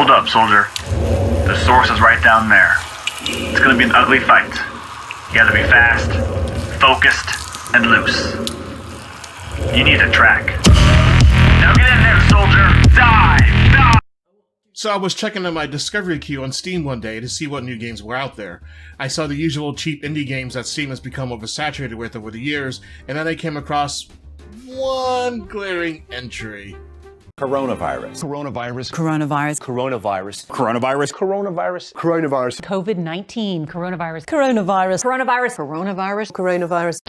Hold up, soldier. The source is right down there. It's gonna be an ugly fight. You gotta be fast, focused, and loose. You need a track. Now get in there, soldier! Die! Die! So I was checking on my discovery queue on Steam one day to see what new games were out there. I saw the usual cheap indie games that Steam has become oversaturated with over the years, and then I came across one glaring entry. Coronavirus. Coronavirus. Coronavirus. Coronavirus. Coronavirus. Coronavirus. Coronavirus. COVID-19. Coronavirus. Coronavirus. Coronavirus. Coronavirus.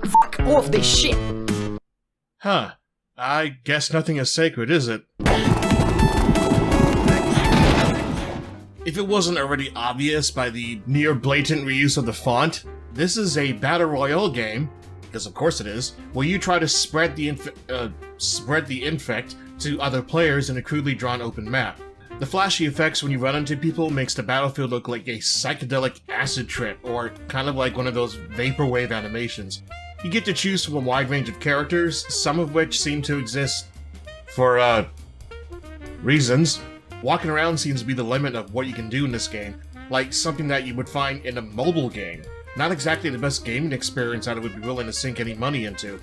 Fuck off this shit. Huh. I guess nothing is sacred, is it? If it wasn't already obvious by the near blatant reuse of the font, this is a battle royale game, because of course it is, where you try to spread the infect to other players in a crudely drawn open map. The flashy effects when you run into people makes the battlefield look like a psychedelic acid trip, or kind of like one of those vaporwave animations. You get to choose from a wide range of characters, some of which seem to exist for, reasons. Walking around seems to be the limit of what you can do in this game, like something that you would find in a mobile game. Not exactly the best gaming experience that I would be willing to sink any money into.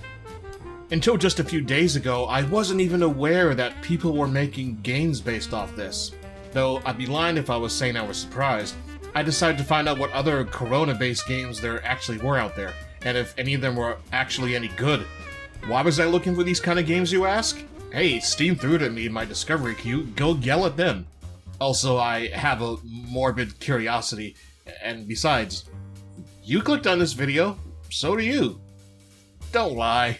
Until just a few days ago, I wasn't even aware that people were making games based off this. Though I'd be lying if I was saying I was surprised. I decided to find out what other Corona-based games there actually were out there, and if any of them were actually any good. Why was I looking for these kind of games, you ask? Hey, Steam threw it at me in my discovery queue, go yell at them. Also, I have a morbid curiosity, and besides, you clicked on this video, so do you. Don't lie.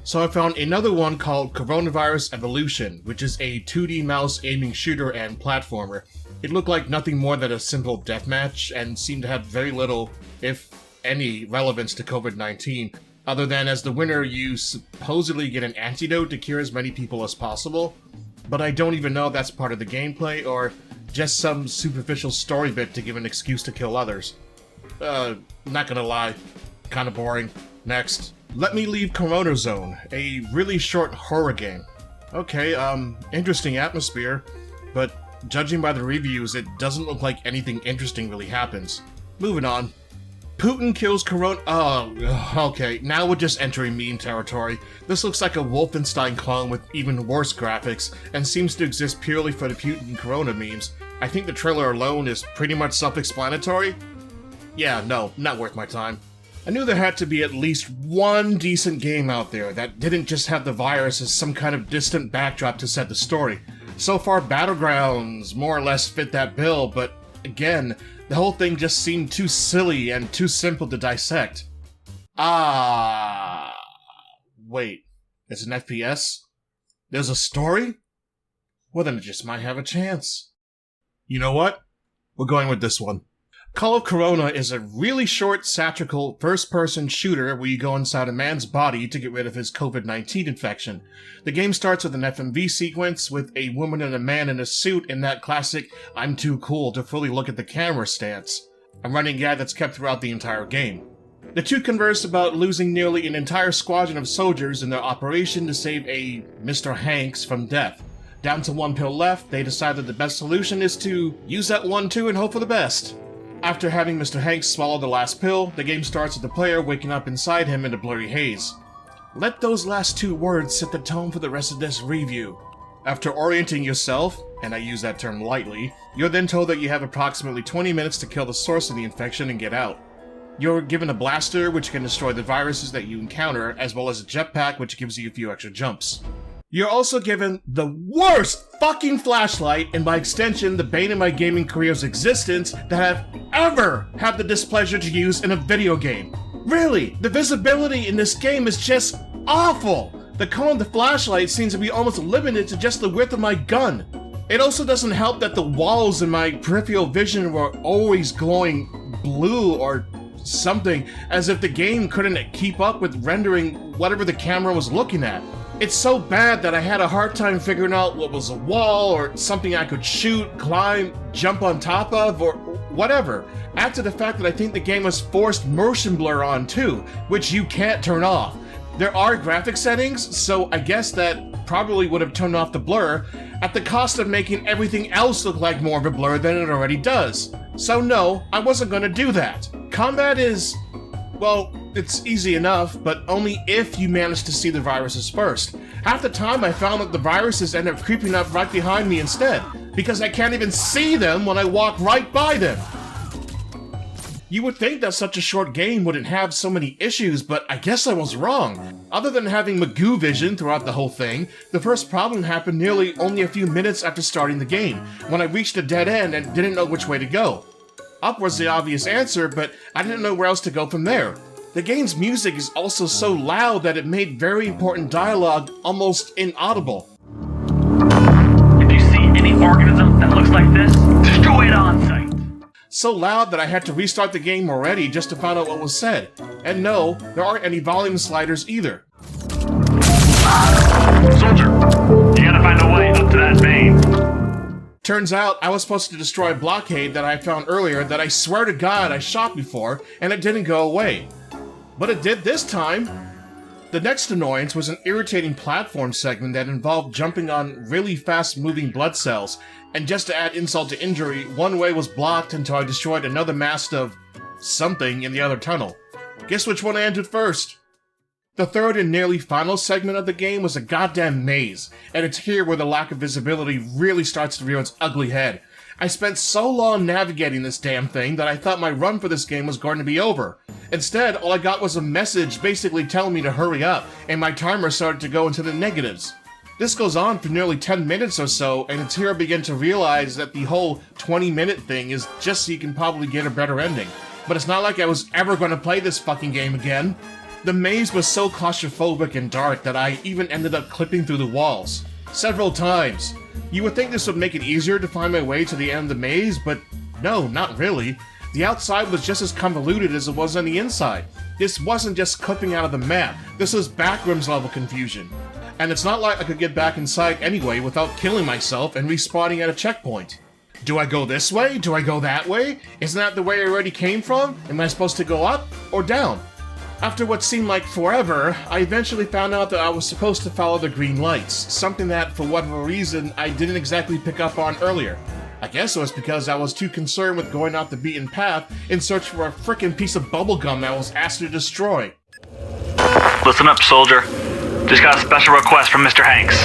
So I found another one called Coronavirus Evolution, which is a 2D mouse aiming shooter and platformer. It looked like nothing more than a simple deathmatch, and seemed to have very little, if any, relevance to COVID-19, other than as the winner you supposedly get an antidote to cure as many people as possible, but I don't even know if that's part of the gameplay or just some superficial story bit to give an excuse to kill others. Not gonna lie, kinda boring. Next. Let Me Leave Corona Zone, a really short horror game. Okay, interesting atmosphere, but judging by the reviews, it doesn't look like anything interesting really happens. Moving on. Putin kills Corona. Oh, okay, now we're just entering meme territory. This looks like a Wolfenstein clone with even worse graphics, and seems to exist purely for the Putin Corona memes. I think the trailer alone is pretty much self-explanatory. Yeah, no, not worth my time. I knew there had to be at least one decent game out there that didn't just have the virus as some kind of distant backdrop to set the story. So far, Battlegrounds more or less fit that bill, but again, the whole thing just seemed too silly and too simple to dissect. Wait, it's an FPS? There's a story? Well then it just might have a chance. You know what? We're going with this one. Call of Corona is a really short, satirical, first-person shooter where you go inside a man's body to get rid of his COVID-19 infection. The game starts with an FMV sequence with a woman and a man in a suit in that classic "I'm too cool to fully look at the camera" stance, a running gag that's kept throughout the entire game. The two converse about losing nearly an entire squadron of soldiers in their operation to save a Mr. Hanks from death. Down to one pill left, they decide that the best solution is to use that one too and hope for the best. After having Mr. Hanks swallow the last pill, the game starts with the player waking up inside him in a blurry haze. Let those last two words set the tone for the rest of this review. After orienting yourself, and I use that term lightly, you're then told that you have approximately 20 minutes to kill the source of the infection and get out. You're given a blaster, which can destroy the viruses that you encounter, as well as a jetpack, which gives you a few extra jumps. You're also given the worst fucking flashlight, and by extension, the bane of my gaming career's existence, that I've ever had the displeasure to use in a video game. Really, the visibility in this game is just awful! The cone of the flashlight seems to be almost limited to just the width of my gun. It also doesn't help that the walls in my peripheral vision were always glowing blue or something, as if the game couldn't keep up with rendering whatever the camera was looking at. It's so bad that I had a hard time figuring out what was a wall or something I could shoot, climb, jump on top of, or whatever. Add to the fact that I think the game has forced motion blur on too, which you can't turn off. There are graphic settings, so I guess that probably would have turned off the blur at the cost of making everything else look like more of a blur than it already does. So no, I wasn't gonna do that. Combat is, well, it's easy enough, but only if you manage to see the viruses first. Half the time I found that the viruses end up creeping up right behind me instead, because I can't even see them when I walk right by them. You would think that such a short game wouldn't have so many issues, but I guess I was wrong. Other than having Magoo vision throughout the whole thing, the first problem happened nearly only a few minutes after starting the game, when I reached a dead end and didn't know which way to go. Up was the obvious answer, but I didn't know where else to go from there. The game's music is also so loud that it made very important dialogue almost inaudible. If you see any organism that looks like this, destroy it on sight. So loud that I had to restart the game already just to find out what was said. And no, there aren't any volume sliders either. Soldier, you gotta find a way up to that vein. Turns out I was supposed to destroy a blockade that I found earlier that I swear to God I shot before, and it didn't go away. But it did this time! The next annoyance was an irritating platform segment that involved jumping on really fast-moving blood cells, and just to add insult to injury, one way was blocked until I destroyed another mast of something in the other tunnel. Guess which one I entered first? The third and nearly final segment of the game was a goddamn maze, and it's here where the lack of visibility really starts to rear its ugly head. I spent so long navigating this damn thing that I thought my run for this game was going to be over. Instead, all I got was a message basically telling me to hurry up, and my timer started to go into the negatives. This goes on for nearly 10 minutes or so, and it's here I begin to realize that the whole 20-minute thing is just so you can probably get a better ending. But it's not like I was ever going to play this fucking game again. The maze was so claustrophobic and dark that I even ended up clipping through the walls. Several times. You would think this would make it easier to find my way to the end of the maze, but no, not really. The outside was just as convoluted as it was on the inside. This wasn't just clipping out of the map, this was backrooms level confusion. And it's not like I could get back inside anyway without killing myself and respawning at a checkpoint. Do I go this way? Do I go that way? Isn't that the way I already came from? Am I supposed to go up or down? After what seemed like forever, I eventually found out that I was supposed to follow the green lights, something that, for whatever reason, I didn't exactly pick up on earlier. I guess it was because I was too concerned with going off the beaten path in search for a frickin' piece of bubblegum that I was asked to destroy. Listen up, soldier. Just got a special request from Mr. Hanks.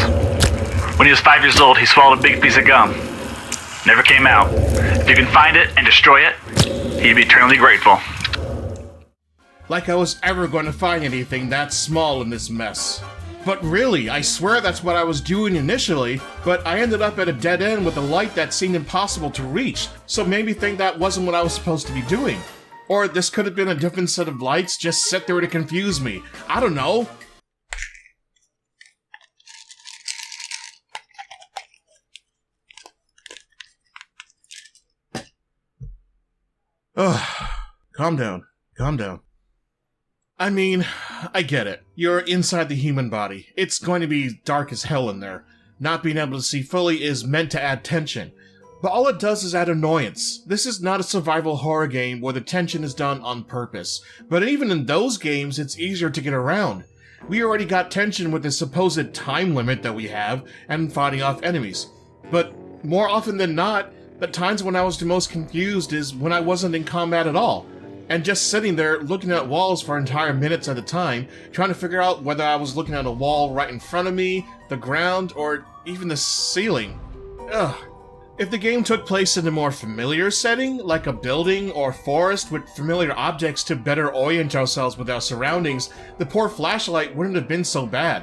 When he was 5 years old, he swallowed a big piece of gum. Never came out. If you can find it and destroy it, he'd be eternally grateful. Like I was ever going to find anything that small in this mess. But really, I swear that's what I was doing initially, but I ended up at a dead end with a light that seemed impossible to reach, so made me think that wasn't what I was supposed to be doing. Or this could have been a different set of lights just set there to confuse me. I don't know. Ugh. Calm down. Calm down. I mean, I get it. You're inside the human body. It's going to be dark as hell in there. Not being able to see fully is meant to add tension. But all it does is add annoyance. This is not a survival horror game where the tension is done on purpose. But even in those games, it's easier to get around. We already got tension with the supposed time limit that we have and fighting off enemies. But more often than not, the times when I was the most confused is when I wasn't in combat at all. And just sitting there looking at walls for entire minutes at a time, trying to figure out whether I was looking at a wall right in front of me, the ground, or even the ceiling. Ugh. If the game took place in a more familiar setting, like a building or forest with familiar objects to better orient ourselves with our surroundings, the poor flashlight wouldn't have been so bad.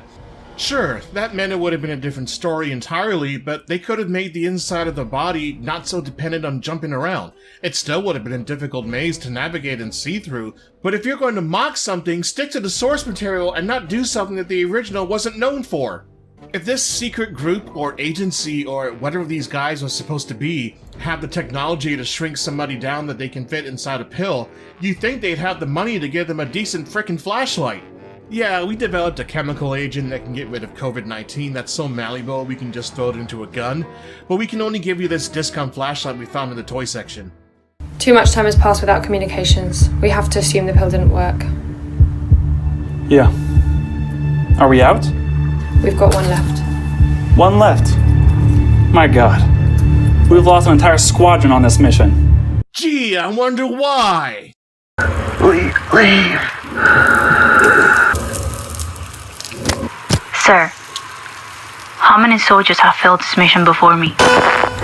Sure, that meant it would have been a different story entirely, but they could have made the inside of the body not so dependent on jumping around. It still would have been a difficult maze to navigate and see through, but if you're going to mock something, stick to the source material and not do something that the original wasn't known for. If this secret group or agency or whatever these guys are supposed to be have the technology to shrink somebody down that they can fit inside a pill, you'd think they'd have the money to give them a decent frickin' flashlight. Yeah, we developed a chemical agent that can get rid of COVID-19 that's so malleable we can just throw it into a gun, but we can only give you this discount flashlight we found in the toy section. Too much time has passed without communications. We have to assume the pill didn't work. Yeah, Are we out? We've got one left. One left. My god. We've lost an entire squadron on this mission. Gee, I wonder why. Leave. Sir, how many soldiers have failed this mission before me?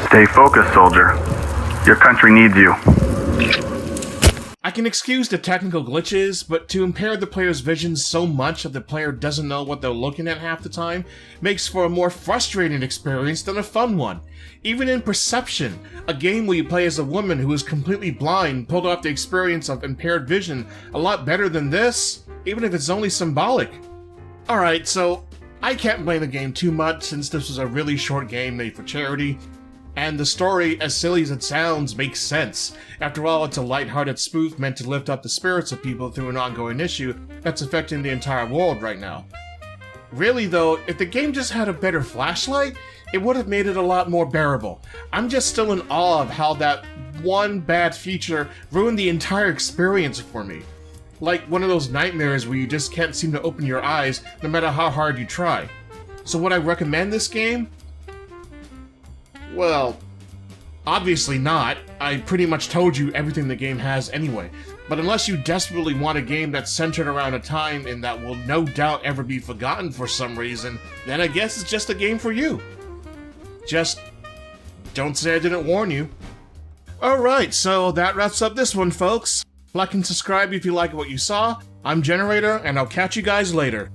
Stay focused, soldier. Your country needs you. I can excuse the technical glitches, but to impair the player's vision so much that the player doesn't know what they're looking at half the time makes for a more frustrating experience than a fun one. Even in Perception, a game where you play as a woman who is completely blind pulled off the experience of impaired vision a lot better than this, even if it's only symbolic. Alright, so I can't blame the game too much since this was a really short game made for charity. And the story, as silly as it sounds, makes sense. After all, it's a lighthearted spoof meant to lift up the spirits of people through an ongoing issue that's affecting the entire world right now. Really though, if the game just had a better flashlight, it would have made it a lot more bearable. I'm just still in awe of how that one bad feature ruined the entire experience for me. Like one of those nightmares where you just can't seem to open your eyes no matter how hard you try. So would I recommend this game? Well, obviously not. I pretty much told you everything the game has anyway. But unless you desperately want a game that's centered around a time and that will no doubt ever be forgotten for some reason, then I guess it's just a game for you. Just don't say I didn't warn you. Alright, so that wraps up this one, folks. Like and subscribe if you like what you saw. I'm Generator, and I'll catch you guys later.